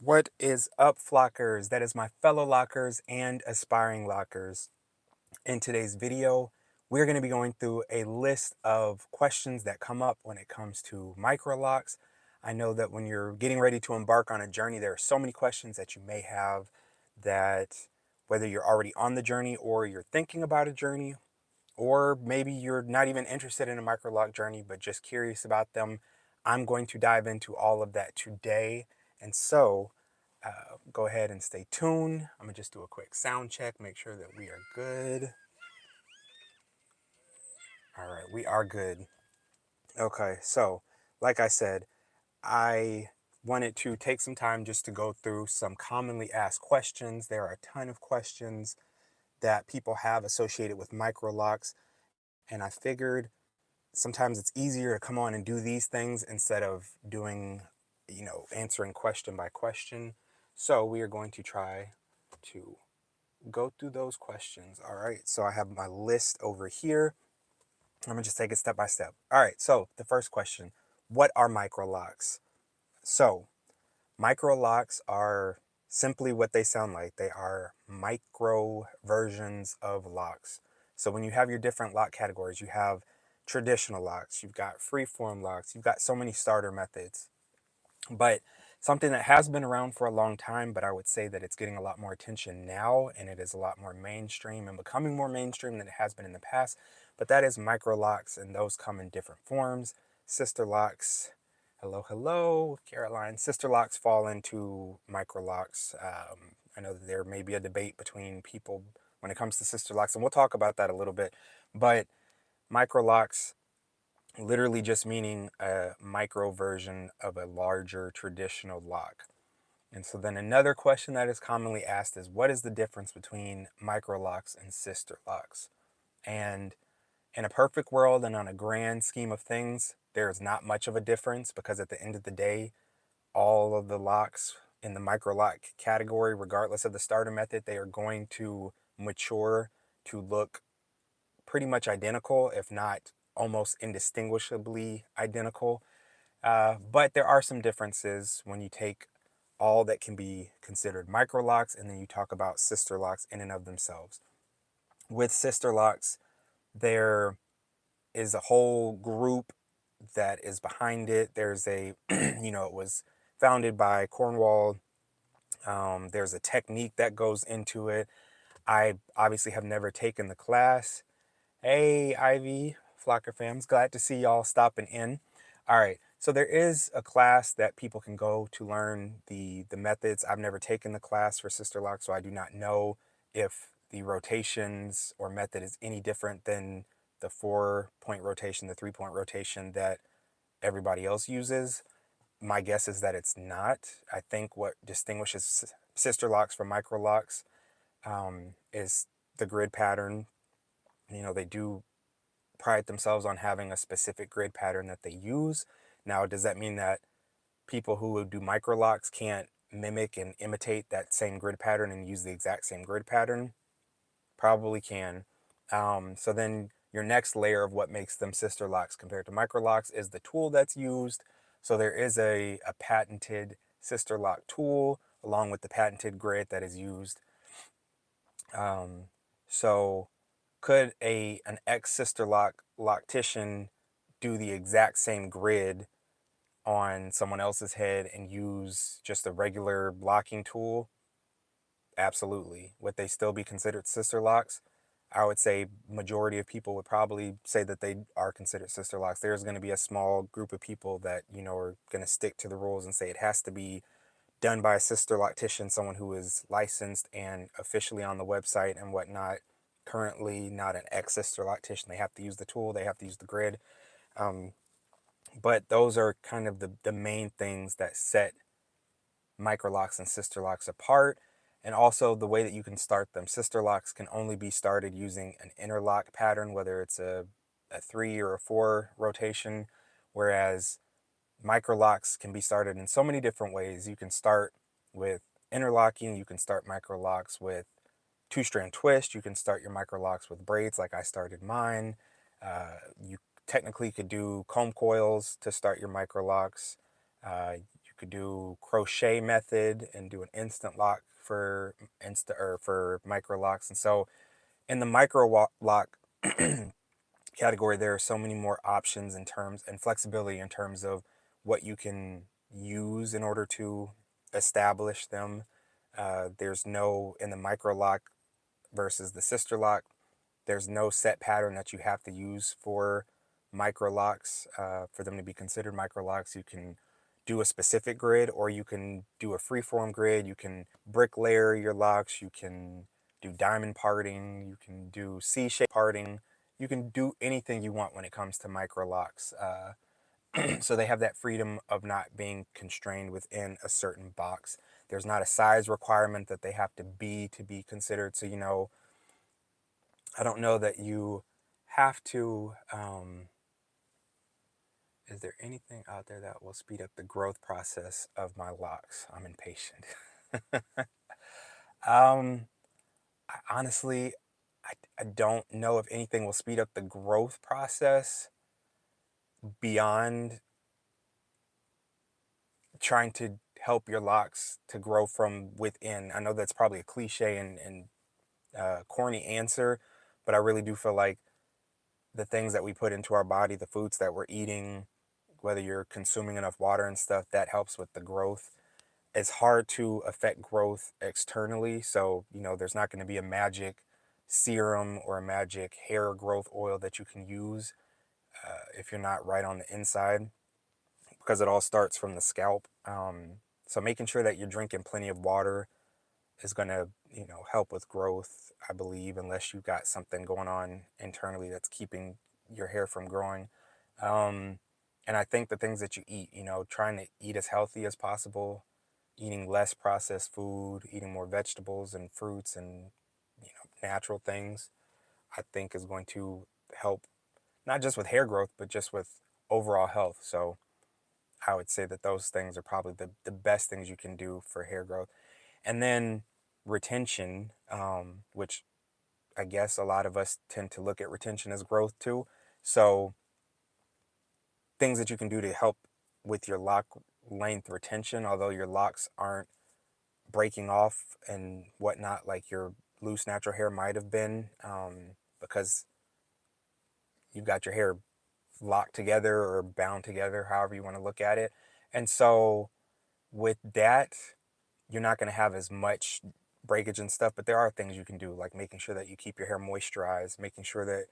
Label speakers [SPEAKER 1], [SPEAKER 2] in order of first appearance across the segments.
[SPEAKER 1] What is up, flockers? That is my fellow lockers and aspiring lockers. In today's video, we're going to be going through a list of questions that come up when it comes to microlocks. I know that when you're getting ready to embark on a journey, there are so many questions that you may have that whether you're already on the journey or you're thinking about a journey, or maybe you're not even interested in a microlock journey, but just curious about them, I'm going to dive into all of that today. And so, go ahead and stay tuned. I'm gonna just do a quick sound check, make sure that we are good. All right, we are good. Okay, so like I said, I wanted to take some time just to go through some commonly asked questions. There are a ton of questions that people have associated with microlocks, and I figured sometimes it's easier to come on and do these things instead of doing, answering question by question. So we are going to try to go through those questions. All right, so I have my list over here. I'm gonna just take it step by step. All right, so the first question, what are microlocks? So microlocks are simply what they sound like. They are micro versions of locks. So when you have your different lock categories, you have traditional locks, you've got freeform locks, you've got so many starter methods. But something that has been around for a long time, but I would say that it's getting a lot more attention now, and it is a lot more mainstream and becoming more mainstream than it has been in the past. But that is microlocks, and those come in different forms. Sister locks, hello, hello, Caroline. Sister locks fall into microlocks. I know that there may be a debate between people when it comes to sister locks, and we'll talk about that a little bit. But microlocks literally just meaning a micro version of a larger traditional lock. And so then another question that is commonly asked is, what is the difference between microlocks and sister locks? And in a perfect world and on a grand scheme of things, there is not much of a difference, because at the end of the day, all of the locks in the microlock category, regardless of the starter method, they are going to mature to look pretty much identical, if not almost indistinguishably identical. But there are some differences when you take all that can be considered microlocks and then you talk about sister locks in and of themselves. With sister locks, there is a whole group that is behind it. There's a, it was founded by Cornwall. There's a technique that goes into it. I obviously have never taken the class. Hey, Ivy, Flocker fams, glad to see y'all stopping in. All right, so there is a class that people can go to learn the methods. I've never taken the class for sister lock, so I do not know if the rotations or method is any different than the 4-point rotation, the 3-point rotation that everybody else uses. My guess is that it's not. I think what distinguishes sister locks from micro locks is the grid pattern. They do pride themselves on having a specific grid pattern that they use. Now, does that mean that people who would do micro locks can't mimic and imitate that same grid pattern and use the exact same grid pattern? Probably can. So then your next layer of what makes them sister locks compared to micro locks is the tool that's used. So there is a patented sister lock tool along with the patented grid that is used. So could an ex-sister loctician do the exact same grid on someone else's head and use just a regular locking tool? Absolutely. Would they still be considered sister locks? I would say majority of people would probably say that they are considered sister locks. There's going to be a small group of people that, are going to stick to the rules and say it has to be done by a sister loctician, someone who is licensed and officially on the website and whatnot. Currently not an ex-sister loctician. They have to use the tool, they have to use the grid. But those are kind of the main things that set microlocks and sister locks apart, and also the way that you can start them. Sister locks can only be started using an interlock pattern, whether it's a 3 or a 4 rotation, whereas microlocks can be started in so many different ways. You can start with interlocking, you can start microlocks with 2-strand twist, you can start your microlocks with braids like I started mine. You technically could do comb coils to start your microlocks. You could do crochet method and do an instant lock for for micro locks. And so in the micro lock category, there are so many more options in terms and flexibility in terms of what you can use in order to establish them. There's no, in the micro lock versus the sister lock, there's no set pattern that you have to use for micro locks. For them to be considered micro locks, you can do a specific grid, or you can do a freeform grid. You can brick layer your locks. You can do diamond parting. You can do C-shape parting. You can do anything you want when it comes to micro locks. So they have that freedom of not being constrained within a certain box. There's not a size requirement that they have to be considered. So, I don't know that you have to. Is there anything out there that will speed up the growth process of my locks? I'm impatient. um, honestly, I don't know if anything will speed up the growth process beyond trying to help your locks to grow from within. I know that's probably a cliche and corny answer, but I really do feel like the things that we put into our body, the foods that we're eating, whether you're consuming enough water and stuff, that helps with the growth. It's hard to affect growth externally. So, there's not going to be a magic serum or a magic hair growth oil that you can use if you're not right on the inside, because it all starts from the scalp. So making sure that you're drinking plenty of water is going to, help with growth, I believe, unless you've got something going on internally that's keeping your hair from growing. And I think the things that you eat, trying to eat as healthy as possible, eating less processed food, eating more vegetables and fruits and, natural things, I think is going to help not just with hair growth, but just with overall health. So I would say that those things are probably the best things you can do for hair growth. And then retention, which I guess a lot of us tend to look at retention as growth too. So things that you can do to help with your lock length retention, although your locks aren't breaking off and whatnot like your loose natural hair might have been, because you've got your hair locked together or bound together, however you want to look at it. And so with that, you're not going to have as much breakage and stuff, but there are things you can do, like making sure that you keep your hair moisturized, making sure that,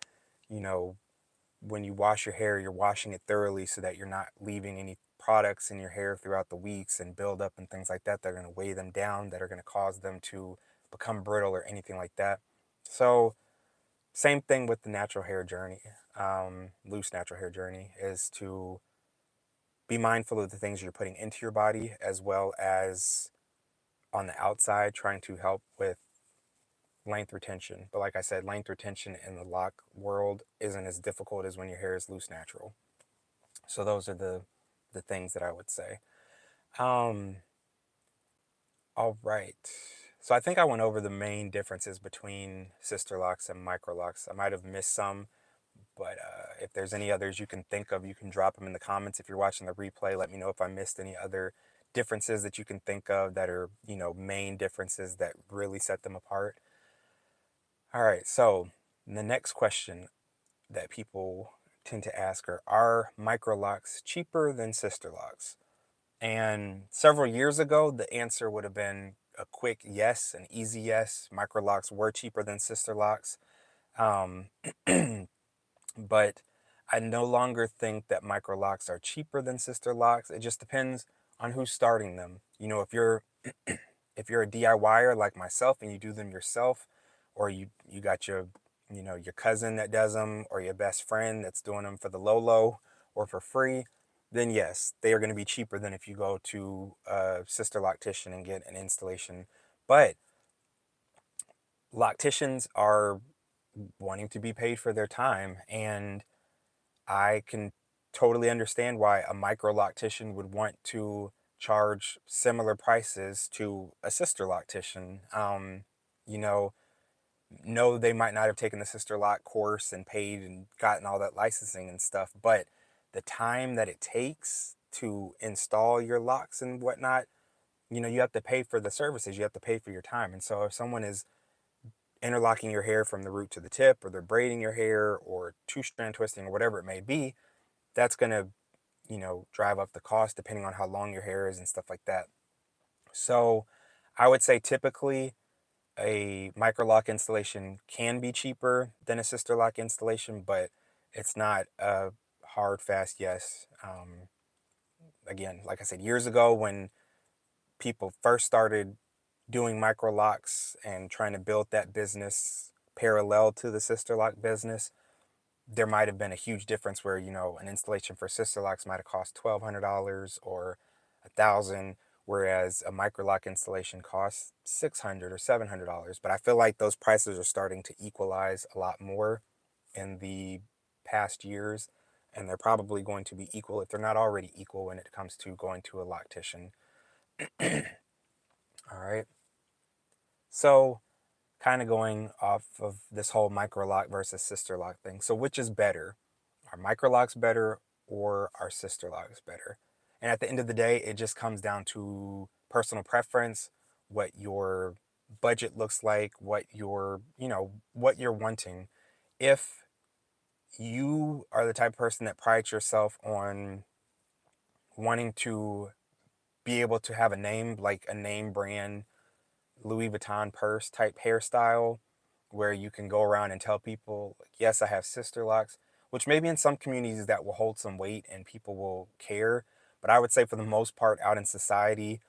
[SPEAKER 1] when you wash your hair, you're washing it thoroughly so that you're not leaving any products in your hair throughout the weeks and build up and things like that that are going to weigh them down, that are going to cause them to become brittle or anything like that. So same thing with the natural hair journey, loose natural hair journey, is to be mindful of the things you're putting into your body, as well as on the outside, trying to help with length retention. But like I said, length retention in the lock world isn't as difficult as when your hair is loose natural. So those are the things that I would say. Um, all right. So I think I went over the main differences between sister locks and micro locks. I might have missed some, but if there's any others you can think of, you can drop them in the comments. If you're watching the replay, let me know if I missed any other differences that you can think of that are, main differences that really set them apart. All right, so the next question that people tend to ask are micro locks cheaper than sister locks? And several years ago, the answer would have been a quick yes, an easy yes. Micro locks were cheaper than sister locks. Um, but I no longer think that micro locks are cheaper than sister locks. It just depends on who's starting them. If you're if you're a DIYer like myself and you do them yourself, or you got your your cousin that does them, or your best friend that's doing them for the low or for free, then yes, they are going to be cheaper than if you go to a sister loctician and get an installation. But locticians are wanting to be paid for their time, and I can totally understand why a micro loctician would want to charge similar prices to a sister loctician. You know, they might not have taken the sister lock course and paid and gotten all that licensing and stuff, but the time that it takes to install your locks and whatnot, you have to pay for the services, you have to pay for your time. And so if someone is interlocking your hair from the root to the tip, or they're braiding your hair, or two-strand twisting, or whatever it may be, that's going to, drive up the cost depending on how long your hair is and stuff like that. So I would say typically a microlock installation can be cheaper than a sister lock installation, but it's not a hard, fast yes. Again, like I said, years ago when people first started doing microlocks and trying to build that business parallel to the sister lock business, there might have been a huge difference where, an installation for sister locks might have cost $1,200 or $1,000, whereas a microlock installation costs $600 or $700. But I feel like those prices are starting to equalize a lot more in the past years, and they're probably going to be equal if they're not already equal when it comes to going to a loctician. All right. So, kind of going off of this whole microlock versus sister lock thing. So, which is better? Are microlocks better or are sister locks better? And at the end of the day, it just comes down to personal preference, what your budget looks like, what you're wanting. If you are the type of person that prides yourself on wanting to be able to have a name, like a name brand Louis Vuitton purse type hairstyle, where you can go around and tell people, like, yes, I have sister locks, which maybe in some communities that will hold some weight and people will care. But I would say for the most part out in society,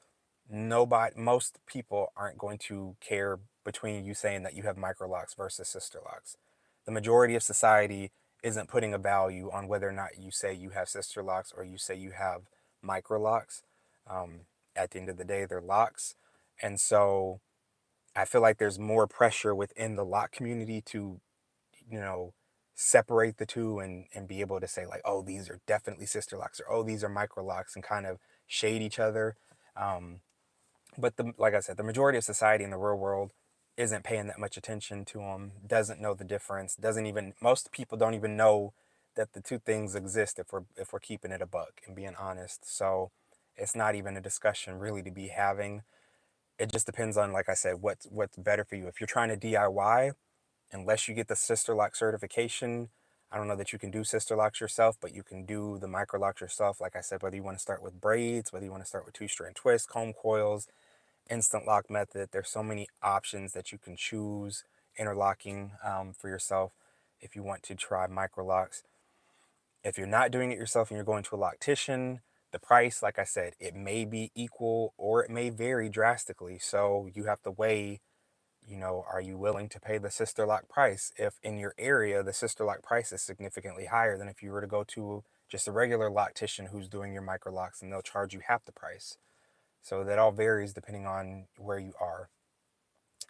[SPEAKER 1] most people aren't going to care between you saying that you have microlocks versus sister locks. The majority of society isn't putting a value on whether or not you say you have sister locks or you say you have microlocks. At the end of the day, they're locks. And so I feel like there's more pressure within the lock community to, you know, separate the two and be able to say like, oh, these are definitely sister locks, or oh, these are micro locks, and kind of shade each other. But like I said, the majority of society in the real world isn't paying that much attention to them, doesn't know the difference, doesn't even, most people don't even know that the two things exist if we're keeping it a buck and being honest. So it's not even a discussion really to be having. It just depends on, like I said, what's better for you. If you're trying to DIY, unless you get the sister lock certification, I don't know that you can do sister locks yourself, but you can do the micro locks yourself. Like I said, whether you want to start with braids, whether you want to start with two-strand twists, comb coils, instant lock method, there's so many options that you can choose. Interlocking for yourself if you want to try micro locks. If you're not doing it yourself and you're going to a loctician, the price, like I said, it may be equal or it may vary drastically. So you have to weigh, are you willing to pay the sister lock price? If in your area, the sister lock price is significantly higher than if you were to go to just a regular loctician who's doing your micro locks, and they'll charge you half the price. So that all varies depending on where you are.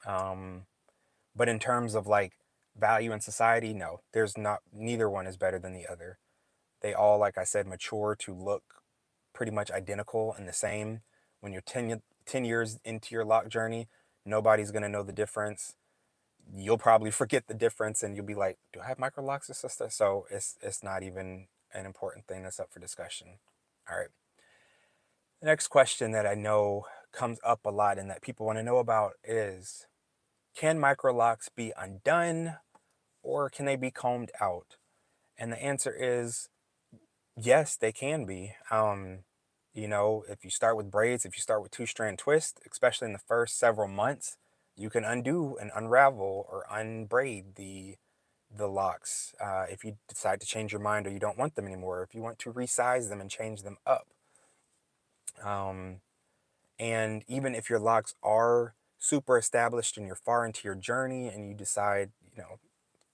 [SPEAKER 1] But in terms of like value in society, no, there's not, neither one is better than the other. They all, like I said, mature to look pretty much identical and the same. When you're 10 years into your lock journey, nobody's going to know the difference. You'll probably forget the difference and you'll be like, do I have micro locks or sister? So it's not even an important thing that's up for discussion. All right. The next question that I know comes up a lot and that people want to know about is, can micro locks be undone or can they be combed out? And the answer is yes, they can be. If you start with braids, if you start with two-strand twist, especially in the first several months, you can undo and unravel or unbraid the locks. If you decide to change your mind or you don't want them anymore, if you want to resize them and change them up. And even if your locks are super established and you're far into your journey and you decide,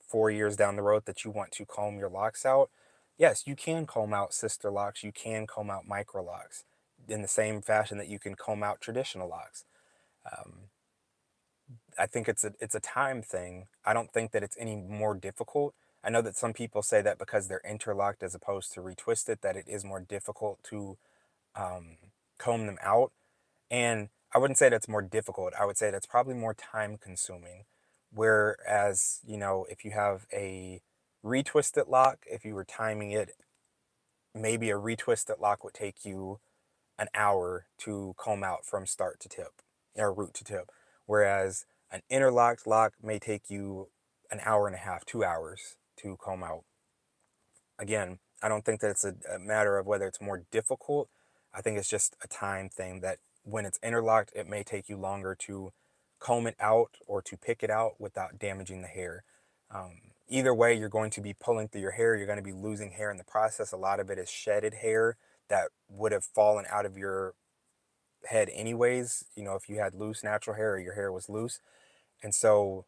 [SPEAKER 1] 4 years down the road that you want to comb your locks out, yes, you can comb out sister locks, you can comb out micro locks in the same fashion that you can comb out traditional locks. I think it's a time thing. I don't think that it's any more difficult. I know that some people say that because they're interlocked as opposed to retwisted, that it is more difficult to comb them out. And I wouldn't say that's more difficult. I would say that's probably more time consuming. Whereas, if you have a retwisted lock, if you were timing it maybe a retwisted lock would take you an hour to comb out from start to tip, or root to tip. Whereas an interlocked lock may take you an hour and a half, 2 hours to comb out. Again, I don't think that it's a matter of whether it's more difficult. I think it's just a time thing that when it's interlocked, it may take you longer to comb it out or to pick it out without damaging the hair. Either way, you're going to be pulling through your hair. You're going to be losing hair in the process. A lot of it is shedded hair that would have fallen out of your head anyways, if you had loose natural hair or your hair was loose. And so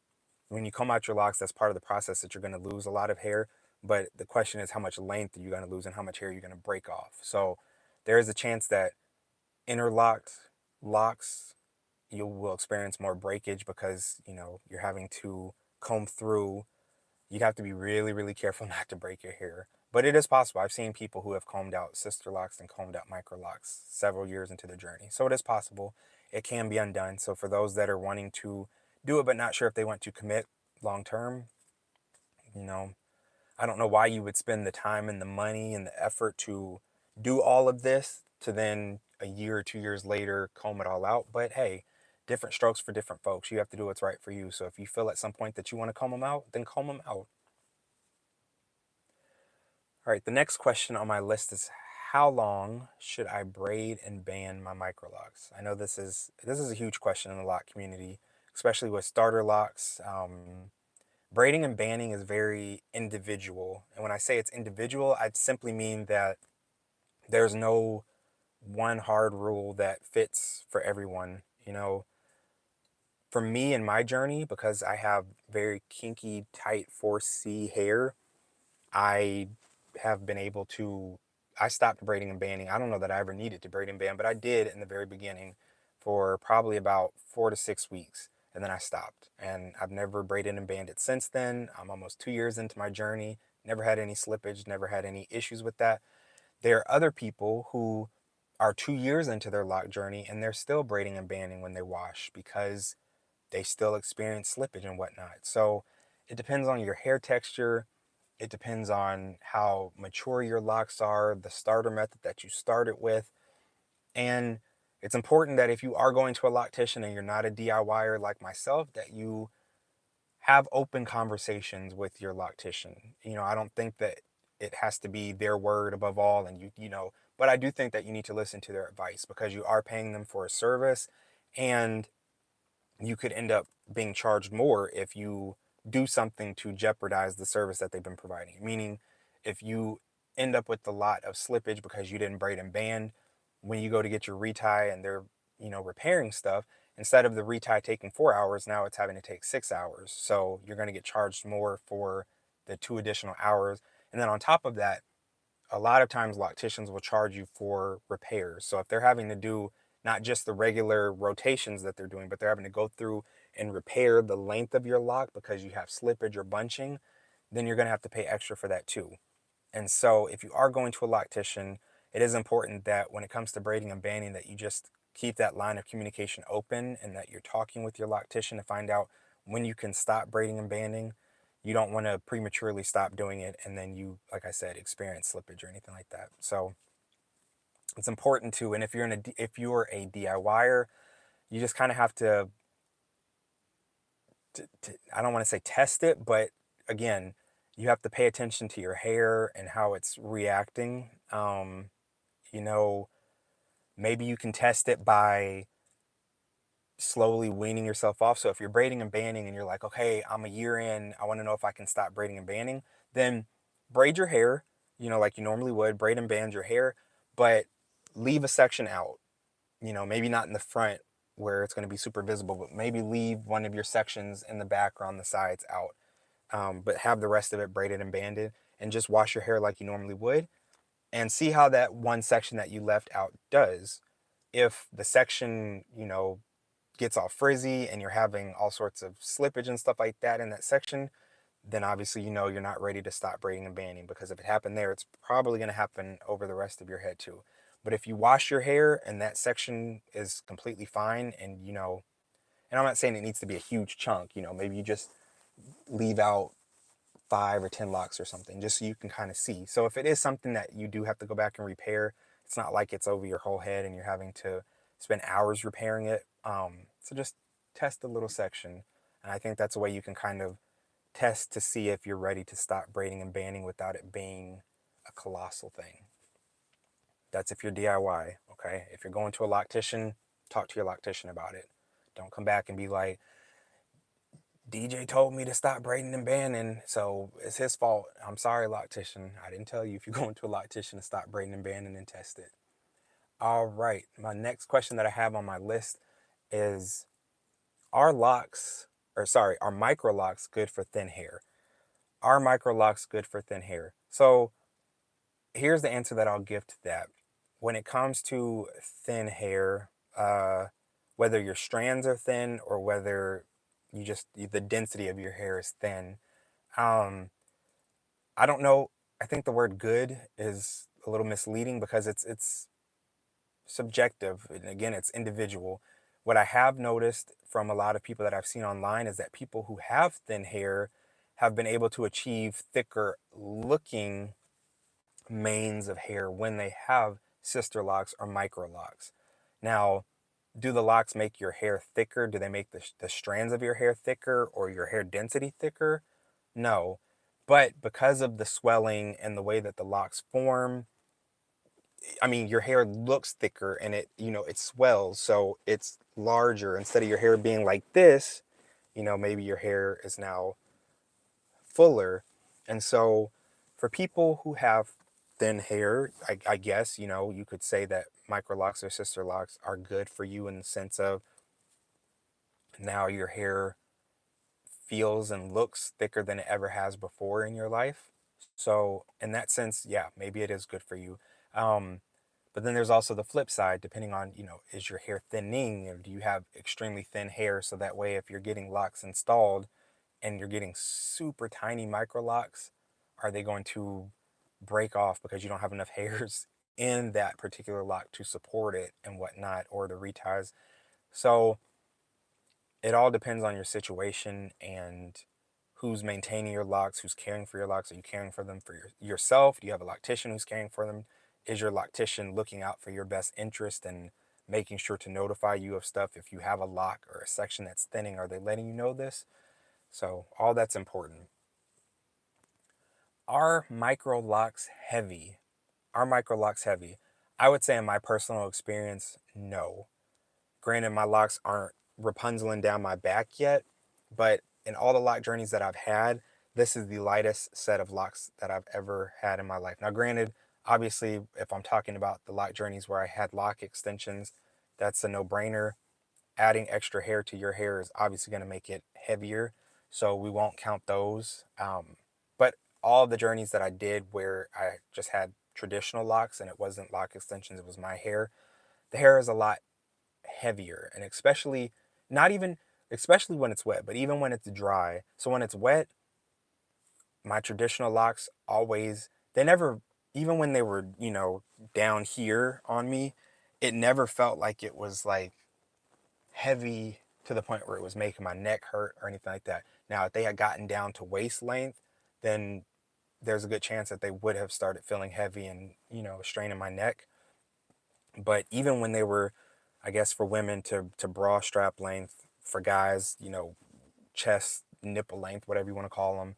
[SPEAKER 1] when you comb out your locks, that's part of the process that you're going to lose a lot of hair. But the question is, how much length are you going to lose and how much hair you're going to break off? So there is a chance that interlocked locks, you will experience more breakage because, you're having to comb through. You'd have to be really, really careful not to break your hair. But it is possible. I've seen people who have combed out sister locks and combed out microlocks several years into their journey. So it is possible. It can be undone. So for those that are wanting to do it but not sure if they want to commit long term, you know, I don't know why you would spend the time and the money and the effort to do all of this to then a year or 2 years later comb it all out. But hey, different strokes for different folks. You have to do what's right for you. So if you feel at some point that you want to comb them out, then comb them out. All right, the next question on my list is, how long should I braid and band my microlocks? I know this is a huge question in the lock community, especially with starter locks. Braiding and banding is very individual. And when I say it's individual, I simply mean that there's no one hard rule that fits for everyone. For me in my journey, because I have very kinky, tight 4C hair, I have been able to, I stopped braiding and banding. I don't know that I ever needed to braid and band, but I did in the very beginning for probably about 4 to 6 weeks. And then I stopped. And I've never braided and banded since then. I'm almost 2 years into my journey. Never had any slippage, never had any issues with that. There are other people who are 2 years into their lock journey and they're still braiding and banding when they wash because they still experience slippage and whatnot. So it depends on your hair texture. It depends on how mature your locks are, the starter method that you started with. And it's important that if you are going to a loctician and you're not a DIYer like myself, that you have open conversations with your loctician. I don't think that it has to be their word above all, and but I do think that you need to listen to their advice because you are paying them for a service, and you could end up being charged more if you do something to jeopardize the service that they've been providing. Meaning, if you end up with a lot of slippage because you didn't braid and band, when you go to get your retie and they're, repairing stuff, instead of the retie taking 4 hours, now it's having to take 6 hours. So you're going to get charged more for the 2 additional hours. And then on top of that, a lot of times locticians will charge you for repairs. So if they're having to do not just the regular rotations that they're doing, but they're having to go through and repair the length of your lock because you have slippage or bunching, then you're going to have to pay extra for that too. And so if you are going to a loctician, it is important that when it comes to braiding and banding, that you just keep that line of communication open and that you're talking with your loctician to find out when you can stop braiding and banding. You don't want to prematurely stop doing it and then you, like I said, experience slippage or anything like that. So it's important to, and if you're a DIYer, you just kind of have to I don't want to say test it, but again, you have to pay attention to your hair and how it's reacting. You know, maybe you can test it by slowly weaning yourself off. So if you're braiding and banding and you're like, okay, I'm a year in, I want to know if I can stop braiding and banding, then braid your hair, like you normally would, braid and band your hair, but leave a section out. Maybe not in the front where it's going to be super visible, but maybe leave one of your sections in the back or on the sides out. But have the rest of it braided and banded and just wash your hair like you normally would and see how that one section that you left out does. If the section, gets all frizzy and you're having all sorts of slippage and stuff like that in that section, then obviously you're not ready to stop braiding and banding, because if it happened there, it's probably going to happen over the rest of your head too. But if you wash your hair and that section is completely fine and and I'm not saying it needs to be a huge chunk, maybe you just leave out 5 or 10 locks or something, just so you can kind of see. So if it is something that you do have to go back and repair, it's not like it's over your whole head and you're having to spend hours repairing it. So just test a little section. And I think that's a way you can kind of test to see if you're ready to stop braiding and banding without it being a colossal thing. That's if you're DIY, okay? If you're going to a loctician, talk to your loctician about it. Don't come back and be like, DJ told me to stop braiding and banding, so it's his fault. I'm sorry, loctician. I didn't tell you if you're going to a loctician to stop braiding and banding and test it. All right, my next question that I have on my list is, are microlocks good for thin hair? Are microlocks good for thin hair? So here's the answer that I'll give to that. When it comes to thin hair, whether your strands are thin or whether the density of your hair is thin, um, I don't know. I think the word good is a little misleading because it's subjective, and again, it's individual. What I have noticed from a lot of people that I've seen online is that people who have thin hair have been able to achieve thicker looking manes of hair when they have sister locks or micro locks. Now, do the locks make your hair thicker? Do they make the strands of your hair thicker or your hair density thicker? No. But because of the swelling and the way that the locks form, I mean, your hair looks thicker and it swells, so it's larger. Instead of your hair being like this, maybe your hair is now fuller. And so for people who have thin hair, I guess, you could say that microlocks or sister locks are good for you in the sense of now your hair feels and looks thicker than it ever has before in your life. So in that sense, yeah, maybe it is good for you. But then there's also the flip side, depending on, is your hair thinning or do you have extremely thin hair? So that way, if you're getting locks installed and you're getting super tiny micro locks, are they going to break off because you don't have enough hairs in that particular lock to support it and whatnot, or the reties? So it all depends on your situation and who's maintaining your locks, who's caring for your locks. Are you caring for them for yourself? Do you have a loctician who's caring for them? Is your loctician looking out for your best interest and making sure to notify you of stuff if you have a lock or a section that's thinning? Are they letting you know this? So all that's important. Are micro locks heavy? Are micro locks heavy? I would say in my personal experience, no. Granted, my locks aren't Rapunzeling down my back yet, but in all the lock journeys that I've had, this is the lightest set of locks that I've ever had in my life. Now, granted, obviously, if I'm talking about the lock journeys where I had lock extensions, that's a no-brainer. Adding extra hair to your hair is obviously going to make it heavier, so we won't count those. But all the journeys that I did where I just had traditional locks and it wasn't lock extensions, it was my hair, the hair is a lot heavier, and especially when it's wet, but even when it's dry. So when it's wet, my traditional locks they never, even when they were, down here on me, it never felt like it was like heavy to the point where it was making my neck hurt or anything like that. Now, if they had gotten down to waist length, then there's a good chance that they would have started feeling heavy and, straining my neck. But even when they were, I guess for women to bra strap length, for guys, chest, nipple length, whatever you want to call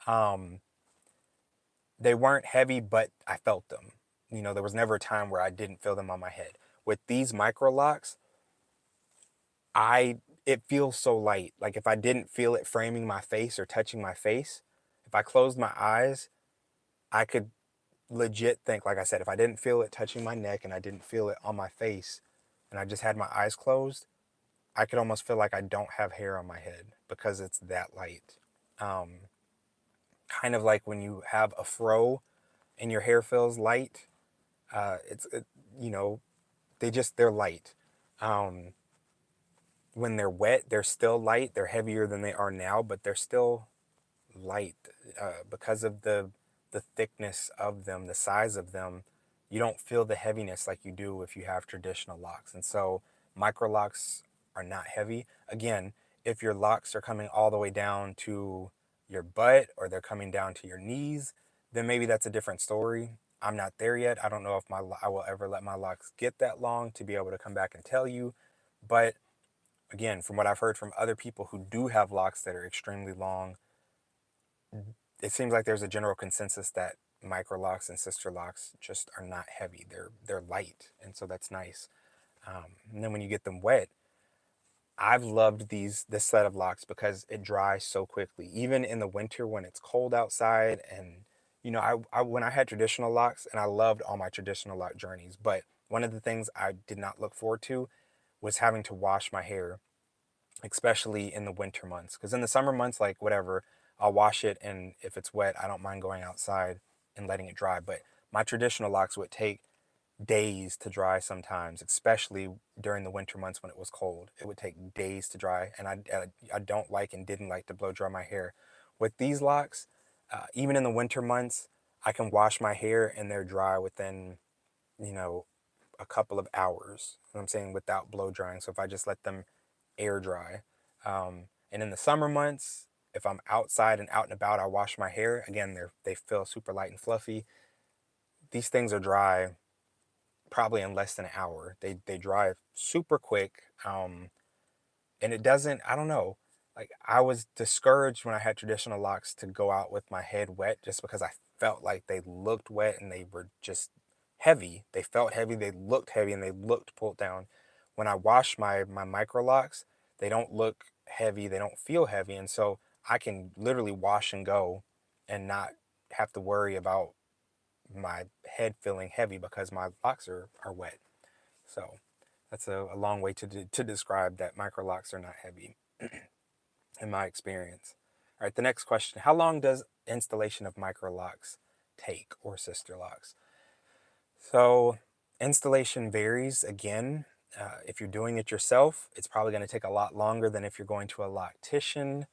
[SPEAKER 1] them, they weren't heavy, but I felt them. There was never a time where I didn't feel them on my head. With these micro locks, it feels so light. Like if I didn't feel it framing my face or touching my face, if I closed my eyes, I could legit think, like I said, if I didn't feel it touching my neck and I didn't feel it on my face and I just had my eyes closed, I could almost feel like I don't have hair on my head because it's that light. Kind of like when you have a fro and your hair feels light, it's, it, you know, they're light. When they're wet, they're still light. They're heavier than they are now, but they're still light because of the thickness of them, the size of them. You don't feel the heaviness like you do if you have traditional locks. And so micro locks are not heavy. Again, if your locks are coming all the way down to your butt or they're coming down to your knees, then maybe that's a different story. I'm not there yet. I don't know if I will ever let my locks get that long to be able to come back and tell you. But again, from what I've heard from other people who do have locks that are extremely long, it seems like there's a general consensus that microlocks and sister locks just are not heavy. They're light, and so that's nice. And then when you get them wet, I've loved this set of locks because it dries so quickly. Even in the winter when it's cold outside, and when I had traditional locks, and I loved all my traditional lock journeys, but one of the things I did not look forward to was having to wash my hair, especially in the winter months. Because in the summer months, like whatever, I'll wash it, and if it's wet, I don't mind going outside and letting it dry. But my traditional locks would take days to dry sometimes, especially during the winter months when it was cold. It would take days to dry, and I don't like and didn't like to blow dry my hair. With these locks, even in the winter months, I can wash my hair and they're dry within, you know, a couple of hours. You know what I'm saying, without blow drying. So if I just let them air dry. And in the summer months, if I'm outside and out and about, I wash my hair. Again, they feel super light and fluffy. These things are dry probably in less than an hour. They dry super quick. And it doesn't, I don't know. Like, I was discouraged when I had traditional locks to go out with my head wet just because I felt like they looked wet and they were just heavy. They felt heavy, they looked heavy, and they looked pulled down. When I wash my micro locks, they don't look heavy, they don't feel heavy, and so I can literally wash and go and not have to worry about my head feeling heavy because my locks are wet. So that's a long way to describe that micro locks are not heavy in my experience. All right, the next question: how long does installation of micro locks take, or sister locks? So installation varies. Again, if you're doing it yourself, it's probably going to take a lot longer than if you're going to a loctician.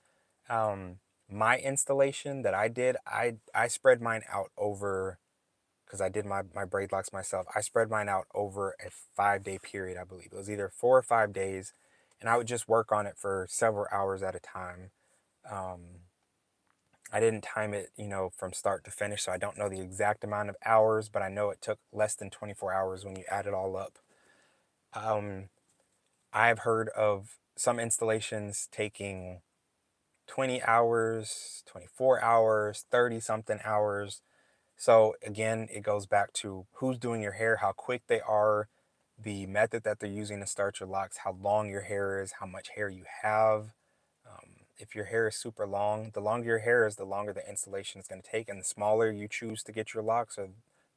[SPEAKER 1] My installation that I did, I spread mine out over, because I did my braid locks myself. I spread mine out over a 5-day period, I believe. It was either 4 or 5 days, and I would just work on it for several hours at a time. I didn't time it, from start to finish, so I don't know the exact amount of hours, but I know it took less than 24 hours when you add it all up. I've heard of some installations taking 20 hours, 24 hours, 30 something hours. So again, it goes back to who's doing your hair, how quick they are, the method that they're using to start your locks, how long your hair is, how much hair you have. If your hair is super long, the longer your hair is, the longer the installation is going to take. And the smaller you choose to get your locks, or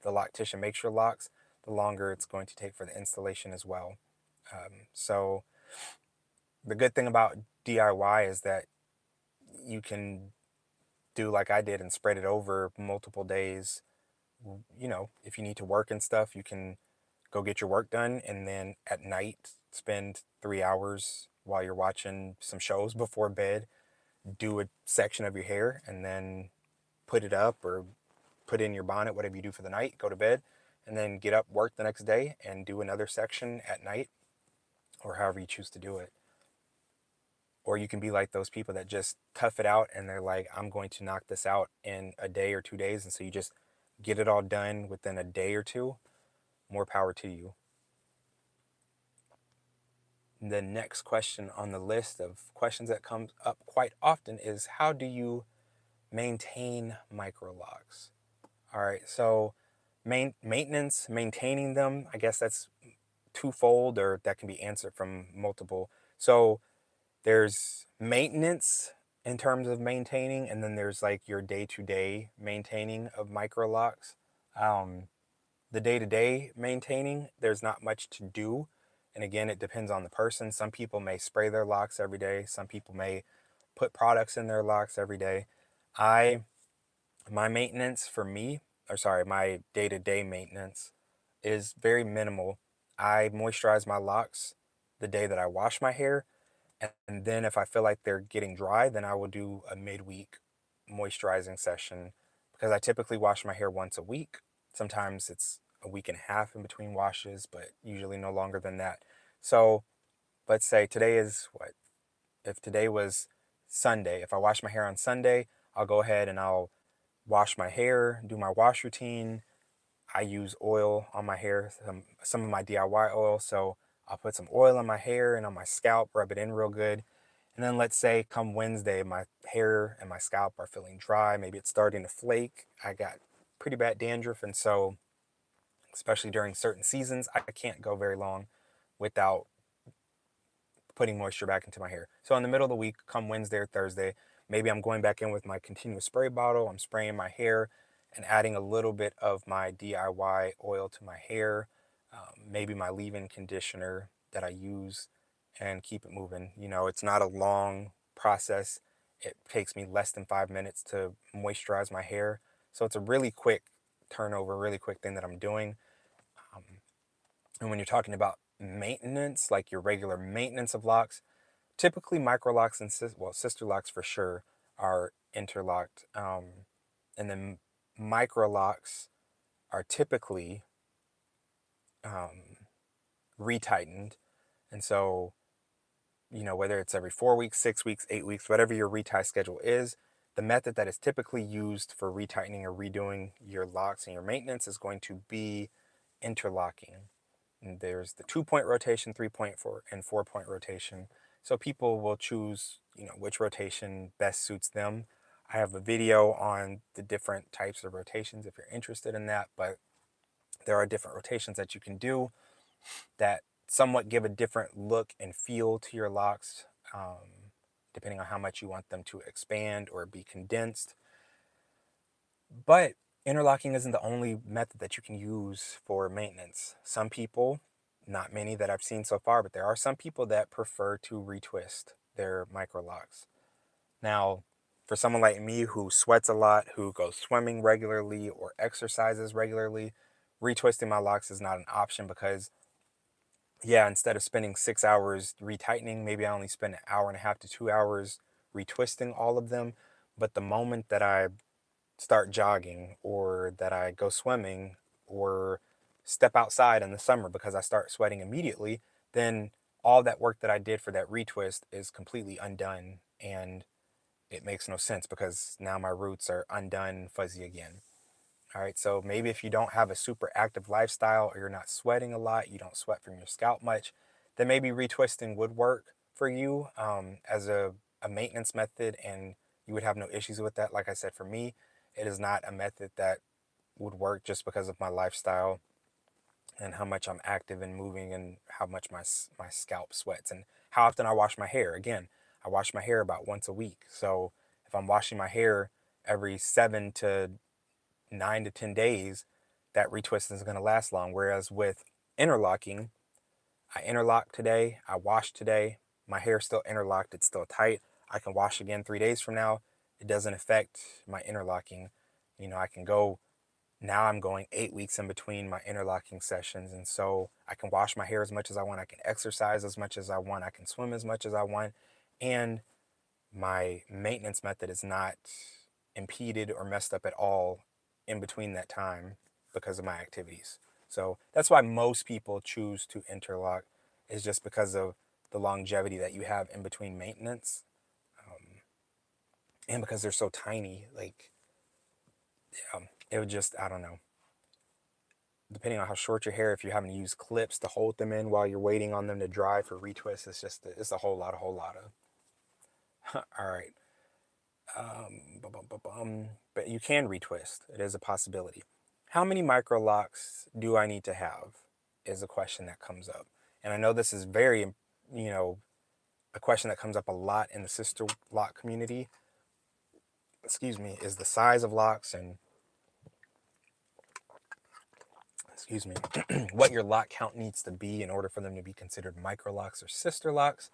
[SPEAKER 1] the loctician makes your locks, the longer it's going to take for the installation as well. So the good thing about DIY is that you can do like I did and spread it over multiple days. If you need to work and stuff, you can go get your work done, and then at night spend 3 hours while you're watching some shows before bed, do a section of your hair, and then put it up or put in your bonnet, whatever you do for the night, go to bed, and then get up, work the next day, and do another section at night, or however you choose to do it. Or you can be like those people that just tough it out and they're like, I'm going to knock this out in a day or 2 days. And so you just get it all done within a day or two. More power to you. The next question on the list of questions that comes up quite often is, how do you maintain micro locks? All right, so maintenance, maintaining them, I guess that's twofold, or that can be answered from multiple. So there's maintenance in terms of maintaining, and then there's like your day-to-day maintaining of micro locks. The day-to-day maintaining, there's not much to do. And again, it depends on the person. Some people may spray their locks every day. Some people may put products in their locks every day. My maintenance for me, or sorry, my day-to-day maintenance is very minimal. I moisturize my locks the day that I wash my hair. And then if I feel like they're getting dry, then I will do a midweek moisturizing session, because I typically wash my hair once a week. Sometimes it's a week and a half in between washes, but usually no longer than that. So let's say today is what? If today was Sunday, if I wash my hair on Sunday, I'll go ahead and I'll wash my hair, do my wash routine. I use oil on my hair, some of my DIY oil. So I'll put some oil on my hair and on my scalp, rub it in real good. And then let's say come Wednesday, my hair and my scalp are feeling dry. Maybe it's starting to flake. I got pretty bad dandruff. And so, especially during certain seasons, I can't go very long without putting moisture back into my hair. So in the middle of the week, come Wednesday or Thursday, maybe I'm going back in with my continuous spray bottle. I'm spraying my hair and adding a little bit of my DIY oil to my hair, maybe my leave-in conditioner that I use, and keep it moving. You know, it's not a long process. It takes me less than 5 minutes to moisturize my hair. So it's a really quick turnover, really quick thing that I'm doing. And when you're talking about maintenance, like your regular maintenance of locks, typically microlocks and sister locks for sure are interlocked. And then microlocks are typically retightened. And so, you know, whether it's every 4 weeks, 6 weeks, 8 weeks, whatever your retie schedule is, the method that is typically used for retightening or redoing your locks and your maintenance is going to be interlocking. And there's the 2-point rotation, 3-point, and 4-point rotation. So people will choose, you know, which rotation best suits them. I have a video on the different types of rotations if you're interested in that, but there are different rotations that you can do that somewhat give a different look and feel to your locks, depending on how much you want them to expand or be condensed. But interlocking isn't the only method that you can use for maintenance. Some people, not many that I've seen so far, but there are some people that prefer to retwist their microlocks. Now, for someone like me who sweats a lot, who goes swimming regularly or exercises regularly, retwisting my locks is not an option because, yeah, instead of spending 6 hours retightening, maybe I only spend an hour and a half to 2 hours retwisting all of them. But the moment that I start jogging or that I go swimming or step outside in the summer because I start sweating immediately, then all that work that I did for that retwist is completely undone, and it makes no sense because now my roots are undone and fuzzy again. All right, so maybe if you don't have a super active lifestyle or you're not sweating a lot, you don't sweat from your scalp much, then maybe retwisting would work for you as a maintenance method, and you would have no issues with that. Like I said, for me, it is not a method that would work just because of my lifestyle and how much I'm active and moving and how much my scalp sweats and how often I wash my hair. Again, I wash my hair about once a week. So if I'm washing my hair every 7 to 9 to 10 days, that retwist isn't going to last long. Whereas with interlocking, I interlock today, I wash today, my hair's still interlocked, it's still tight. I can wash again 3 days from now. It doesn't affect my interlocking. You know, I can go, now I'm going 8 weeks in between my interlocking sessions. And so I can wash my hair as much as I want. I can exercise as much as I want. I can swim as much as I want. And my maintenance method is not impeded or messed up at all in between that time because of my activities. So that's why most people choose to interlock, is just because of the longevity that you have in between maintenance, and because they're so tiny. Like, it would just, I don't know. Depending on how short your hair, if you're having to use clips to hold them in while you're waiting on them to dry for retwist, it's a whole lot of. All right. But you can retwist. It is a possibility. How many micro locks do I need to have is a question that comes up. And I know this is very, you know, a question that comes up a lot in the sister lock community. Excuse me, is the size of locks and, excuse me, what your lock count needs to be in order for them to be considered micro locks or sister locks.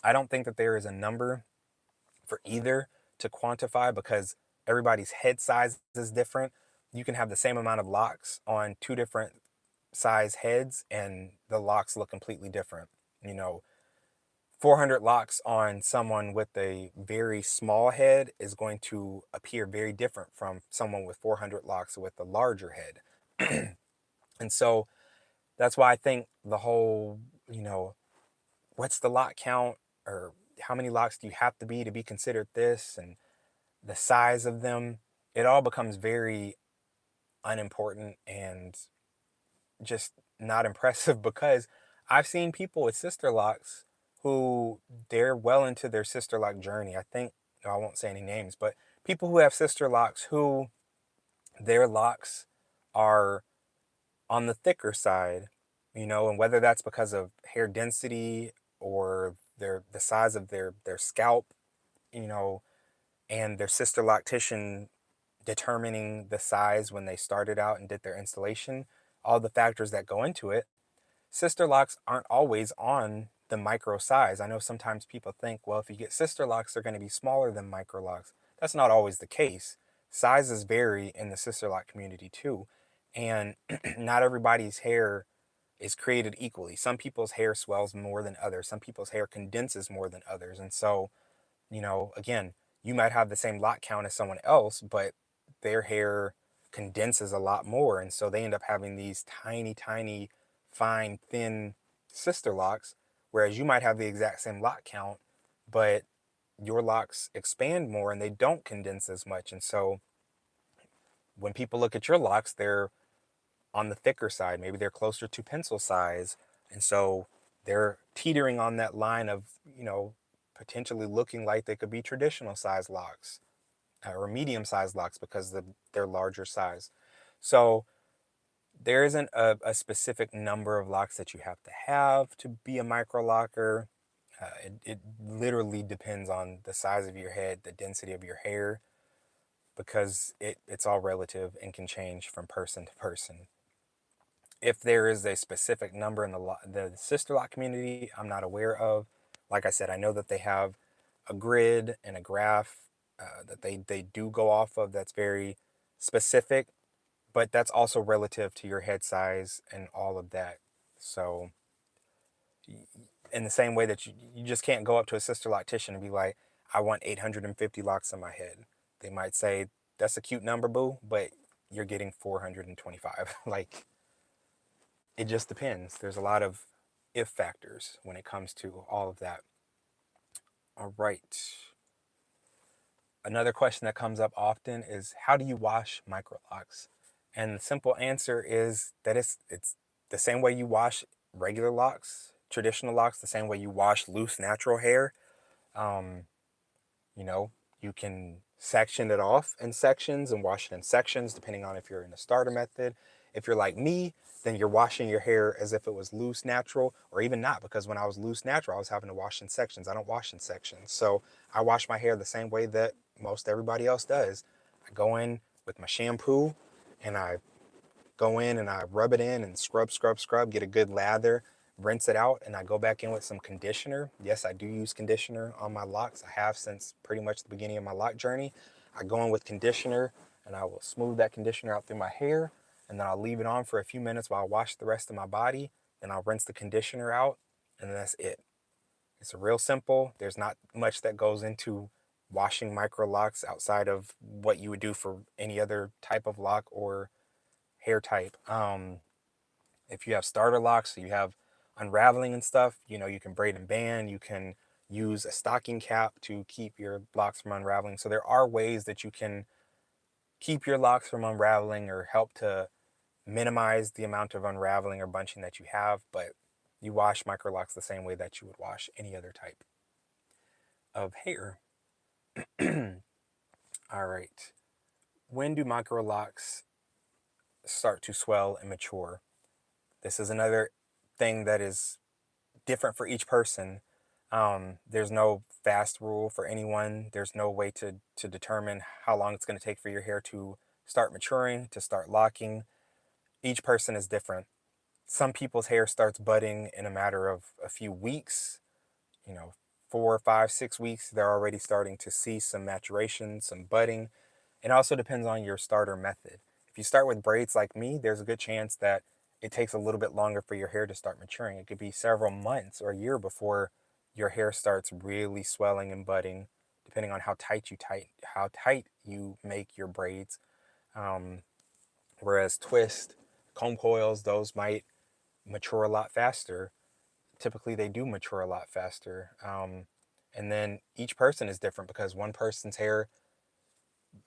[SPEAKER 1] I don't think that there is a number for either to quantify because everybody's head size is different. You can have the same amount of locks on two different size heads and the locks look completely different. You know, 400 locks on someone with a very small head is going to appear very different from someone with 400 locks with a larger head. And so that's why I think the whole, you know, what's the lock count or how many locks do you have to be considered this? And the size of them, it all becomes very unimportant and just not impressive because I've seen people with sister locks who they're well into their sister lock journey. I think, no, I won't say any names, but people who have sister locks who their locks are on the thicker side, and whether that's because of hair density or the size of their scalp, you know, and their sister loctician determining the size when they started out and did their installation, all the factors that go into it. Sister locks aren't always on the micro size. I know sometimes people think, well, if you get sister locks, they're going to be smaller than micro locks. That's not always the case. Sizes vary in the sister lock community too. And not everybody's hair is created equally. Some people's hair swells more than others. Some people's hair condenses more than others. And so, again, you might have the same lock count as someone else, but their hair condenses a lot more. And so they end up having these tiny, tiny, fine, thin sister locks, whereas you might have the exact same lock count, but your locks expand more and they don't condense as much. And so when people look at your locks, they're on the thicker side. Maybe they're closer to pencil size. And so they're teetering on that line of, potentially looking like they could be traditional size locks or medium size locks because they're larger size. So there isn't a specific number of locks that you have to be a micro locker. It literally depends on the size of your head, the density of your hair, because it's all relative and can change from person to person. If there is a specific number in the sister lock community, I'm not aware of. Like I said, I know that they have a grid and a graph that they do go off of that's very specific, but that's also relative to your head size and all of that. So in the same way that you just can't go up to a sister loctician and be like, I want 850 locks in my head. They might say, that's a cute number, boo, but you're getting 425. Like, it just depends. There's a lot of if factors when it comes to all of that. All right. Another question that comes up often is, how do you wash microlocks? And the simple answer is that it's the same way you wash regular locks, traditional locks, the same way you wash loose natural hair. Um, you know, you can section it off in sections and wash it in sections, depending on if you're in a starter method. If you're like me, then you're washing your hair as if it was loose natural, or even not, because when I was loose natural, I was having to wash in sections. I don't wash in sections. So I wash my hair the same way that most everybody else does. I go in with my shampoo and I go in and I rub it in and scrub, scrub, scrub, get a good lather, rinse it out, and I go back in with some conditioner. Yes, I do use conditioner on my locks. I have since pretty much the beginning of my lock journey. I go in with conditioner and I will smooth that conditioner out through my hair, and then I'll leave it on for a few minutes while I wash the rest of my body. Then I'll rinse the conditioner out, and then that's it. It's real simple. There's not much that goes into washing micro locks outside of what you would do for any other type of lock or hair type. If you have starter locks, so you have unraveling and stuff, you can braid and band, you can use a stocking cap to keep your locks from unraveling. So there are ways that you can keep your locks from unraveling or help to minimize the amount of unraveling or bunching that you have, but you wash micro locks the same way that you would wash any other type of hair. All right. When do micro locks start to swell and mature? This is another thing that is different for each person. There's no fast rule for anyone. There's no way to determine how long it's going to take for your hair to start maturing, to start locking. Each person is different. Some people's hair starts budding in a matter of a few weeks, 4, 5, 6 weeks. They're already starting to see some maturation, some budding. It also depends on your starter method. If you start with braids like me, there's a good chance that it takes a little bit longer for your hair to start maturing. It could be several months or a year before your hair starts really swelling and budding, depending on how tight you make your braids. Whereas twist, comb coils, those might mature a lot faster. Typically, they do mature a lot faster. And then each person is different because one person's hair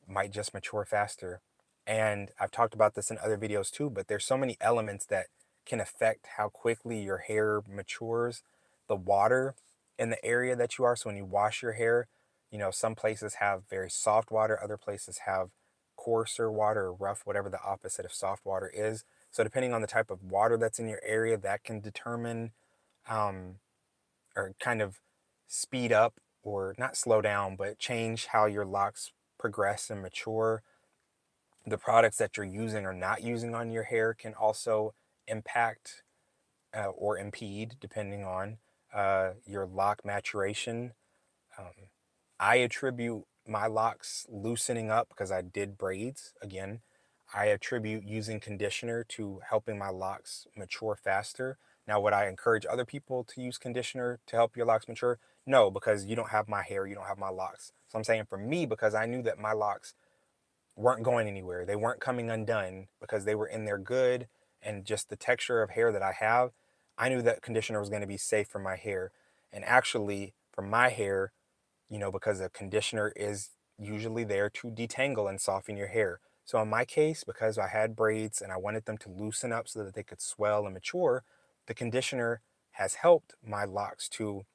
[SPEAKER 1] might just mature faster. And I've talked about this in other videos too, but there's so many elements that can affect how quickly your hair matures. The water in the area that you are. So when you wash your hair, you know, some places have very soft water, other places have coarser water or rough, whatever the opposite of soft water is. So depending on the type of water that's in your area, that can determine um, or kind of speed up or not slow down, but change how your locks progress and mature. The products that you're using or not using on your hair can also impact or impede, depending on your lock maturation. Um, I attribute my locks loosening up because I did braids. Again, I attribute using conditioner to helping my locks mature faster. Now, would I encourage other people to use conditioner to help your locks mature? No, because you don't have my hair, you don't have my locks. So I'm saying for me, because I knew that my locks weren't going anywhere. They weren't coming undone because they were in there good, and just the texture of hair that I have, I knew that conditioner was going to be safe for my hair. And actually, for my hair, you know, because a conditioner is usually there to detangle and soften your hair. So in my case, because I had braids and I wanted them to loosen up so that they could swell and mature, the conditioner has helped my locks to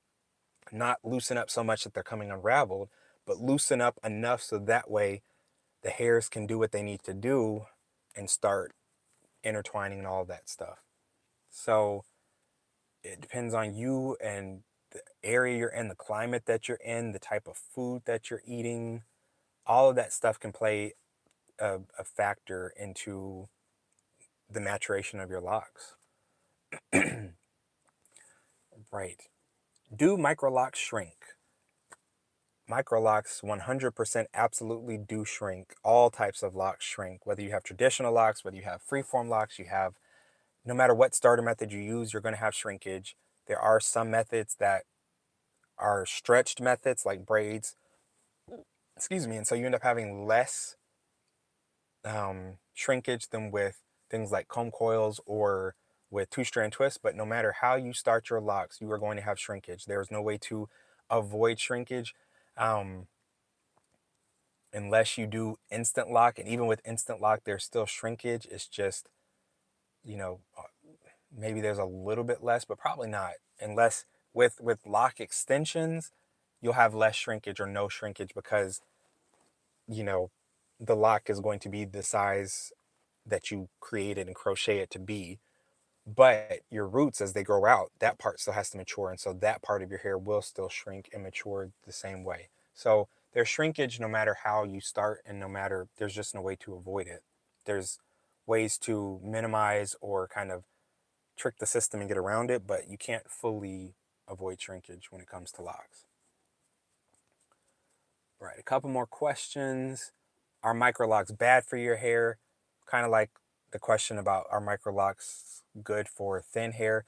[SPEAKER 1] not loosen up so much that they're coming unraveled, but loosen up enough so that way the hairs can do what they need to do and start intertwining and all that stuff. So it depends on you and the area you're in, the climate that you're in, the type of food that you're eating. All of that stuff can play a factor into the maturation of your locks. Right. Do microlocks shrink? Microlocks 100% absolutely do shrink. All types of locks shrink. Whether you have traditional locks, whether you have freeform locks, you have, no matter what starter method you use, you're going to have shrinkage. There are some methods that are stretched methods like braids, excuse me, and so you end up having less shrinkage than with things like comb coils or with two-strand twists. But no matter how you start your locks, you are going to have shrinkage. There's no way to avoid shrinkage unless you do instant lock. And even with instant lock, there's still shrinkage. It's just, you know, maybe there's a little bit less, but probably not. Unless with lock extensions, you'll have less shrinkage or no shrinkage because, you know, the lock is going to be the size that you created and crochet it to be. But your roots, as they grow out, that part still has to mature. And so that part of your hair will still shrink and mature the same way. So there's shrinkage no matter how you start, and no matter, there's just no way to avoid it. There's ways to minimize or kind of trick the system and get around it, but you can't fully avoid shrinkage when it comes to locks. Right, a couple more questions. Are microlocks bad for your hair? Kind of like the question about, are microlocks good for thin hair?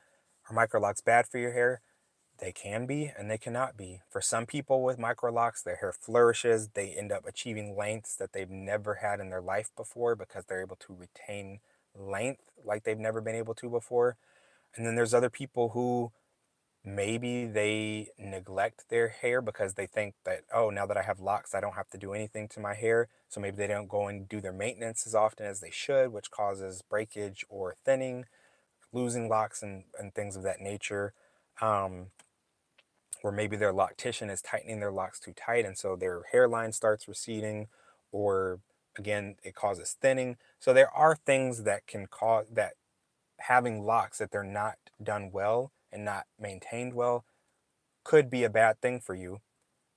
[SPEAKER 1] Are microlocks bad for your hair? They can be and they cannot be. For some people with microlocks, their hair flourishes. They end up achieving lengths that they've never had in their life before because they're able to retain length like they've never been able to before. And then there's other people who maybe they neglect their hair because they think that, oh, now that I have locks, I don't have to do anything to my hair. So maybe they don't go and do their maintenance as often as they should, which causes breakage or thinning, losing locks and things of that nature. Or maybe their loctician is tightening their locks too tight, and so their hairline starts receding, or again, it causes thinning. So there are things that can cause that, having locks that they're not done well and not maintained well could be a bad thing for you,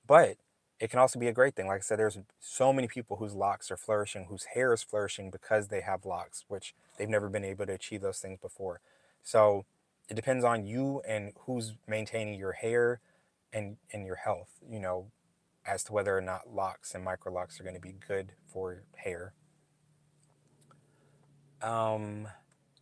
[SPEAKER 1] but it can also be a great thing. Like I said, there's so many people whose locks are flourishing, whose hair is flourishing because they have locks, which they've never been able to achieve those things before. So it depends on you and who's maintaining your hair and your health, you know, as to whether or not locks and microlocks are going to be good for hair. Can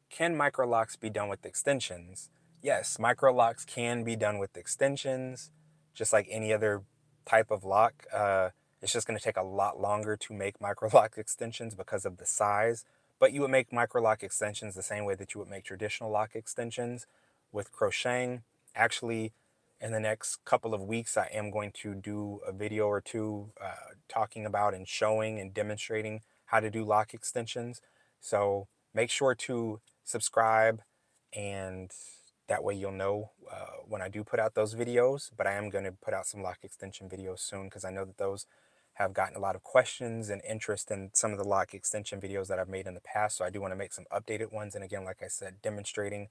[SPEAKER 1] microlocks be done with extensions? Yes, microlocks can be done with extensions, just like any other type of lock. It's just going to take a lot longer to make microlock extensions because of the size. But you would make microlock extensions the same way that you would make traditional lock extensions with crocheting. Actually, In the next couple of weeks, I am going to do a video or two talking about and showing and demonstrating how to do lock extensions. So make sure to subscribe, and that way you'll know when I do put out those videos. But I am going to put out some lock extension videos soon, because I know that those have gotten a lot of questions and interest in some of the lock extension videos that I've made in the past. So I do want to make some updated ones. And again, like I said, demonstrating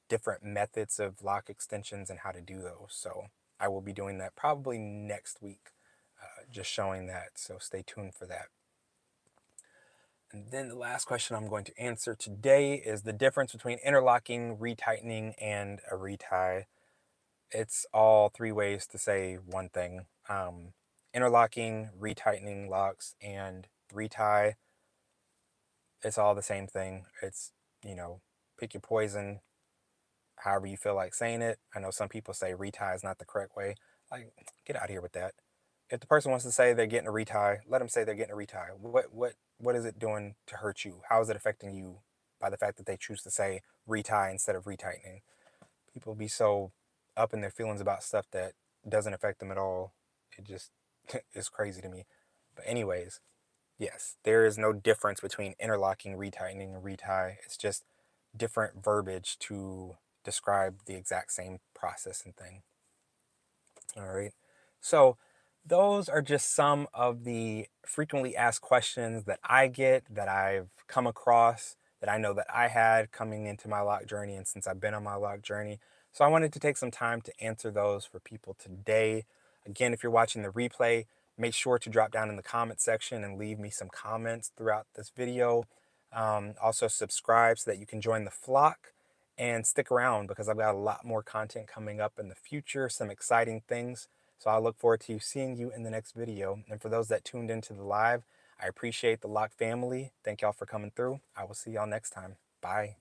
[SPEAKER 1] different methods of lock extensions and how to do those. So I will be doing that probably next week, just showing that. So stay tuned for that. And then the last question I'm going to answer today is the difference between interlocking, retightening, and a retie. It's all three ways to say one thing. Interlocking, retightening locks, and retie, it's all the same thing. It's, pick your poison, however you feel like saying it. I know some people say retie is not the correct way. Like, get out of here with that. If the person wants to say they're getting a retie, let them say they're getting a retie. What is it doing to hurt you? How is it affecting you by the fact that they choose to say retie instead of retightening? People be so up in their feelings about stuff that doesn't affect them at all. It just is crazy to me. But anyways, yes, there is no difference between interlocking, retightening, and retie. It's just different verbiage to describe the exact same process and thing. All right. So those are just some of the frequently asked questions that I get, that I've come across, that I know that I had coming into my lock journey and since I've been on my lock journey. So I wanted to take some time to answer those for people today. Again, if you're watching the replay, make sure to drop down in the comment section and leave me some comments throughout this video. Also subscribe so that you can join the flock, and stick around because I've got a lot more content coming up in the future, some exciting things. So I look forward to seeing you in the next video. And for those that tuned into the live, I appreciate the lock family. Thank y'all for coming through. I will see y'all next time. Bye.